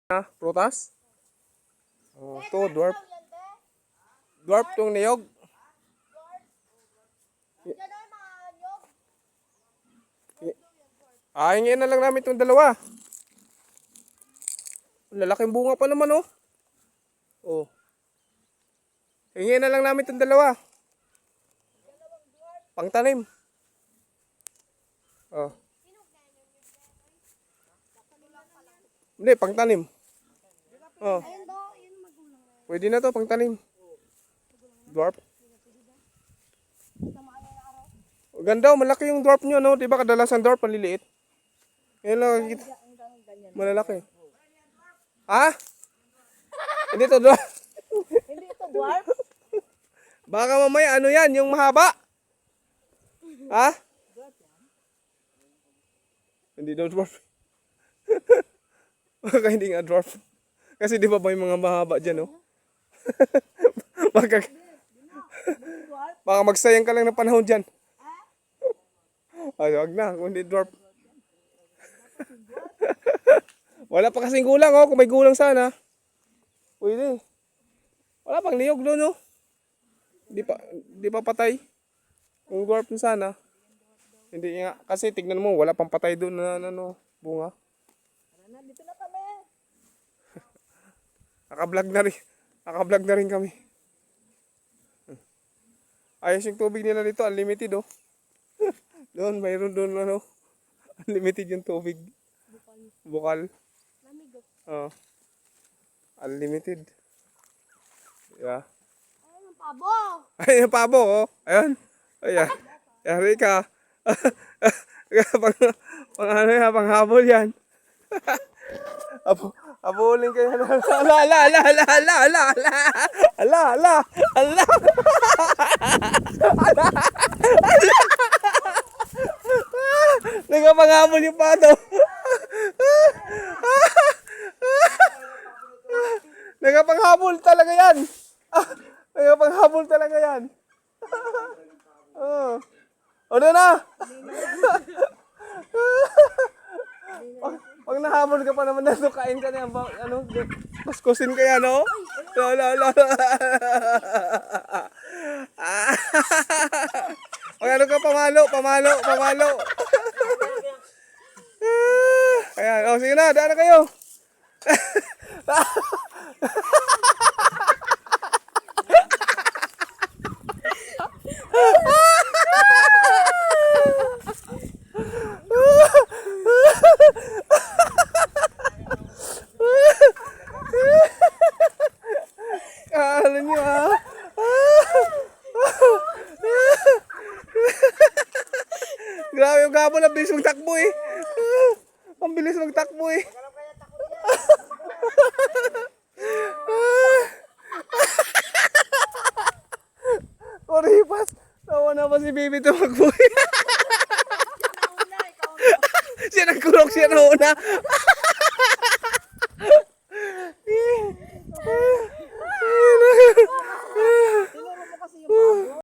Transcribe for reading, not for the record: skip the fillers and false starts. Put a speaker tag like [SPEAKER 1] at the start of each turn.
[SPEAKER 1] Prutas? Oh, to dwarf. Dwarf tong niyog. Hingin na lang namin itong dalawa. Lalaking bunga pa naman, oh. Oh. Hingin na lang namin itong dalawa. Pangtanim. Oh. Hindi, pangtanim. Oh. Pwede na to, pangtanim. Dwarf. Ganda, malaki yung dwarf nyo, no? Diba kadalasan dwarf, maliliit? Yan lang, malalaki. Ha? Hindi to dwarf.
[SPEAKER 2] Hindi ito dwarf.
[SPEAKER 1] Baka mamaya, ano yan, yung mahaba? Ha? Hindi daw dwarf. Baka hindi nga dwarf. Kasi di ba may mga mahaba dyan, no? Baka magsayang ka lang ng panahon dyan. Ay, wag na, kung hindi dwarf. Wala pa kasing gulang, oh. Kung may gulang sana, pwede. Wala pang niyog doon, oh. Di pa patay. Kung dwarf na sana. Hindi nga, kasi tignan mo, wala pang patay doon na ano, bunga.
[SPEAKER 2] Dito na kami.
[SPEAKER 1] Naka-vlog na rin kami. Ayos yung tubig nila dito, unlimited, oh. Doon, mayroon doon, ano, unlimited yung tubig. Bukal. Oh. Unlimited. Yeah.
[SPEAKER 2] Ayun ang pabo.
[SPEAKER 1] Ayun yung pabo, oh. Ayun. Ayan. Yari ka. pang habol yan. Habulin ka yan. Ala. Nagpanghabol yung pato. Nagpanghabol talaga yan. Nagpanghabol talaga yan. Oh. Ano na? Pag nahabol ka pa naman na, kain ka na yan. Ano? Kuskusin ka yan, no? La. Pag ano ka, pamalo. Ayan, oh, sige na, daan na kayo. Kala nyo, ha? Grabe yung gabon, ang bilis magtakbo, eh. Ang bilis magtakbo, eh. Oripas, tawa na pa si baby tumakbo. Siya nagkurok, siya na una.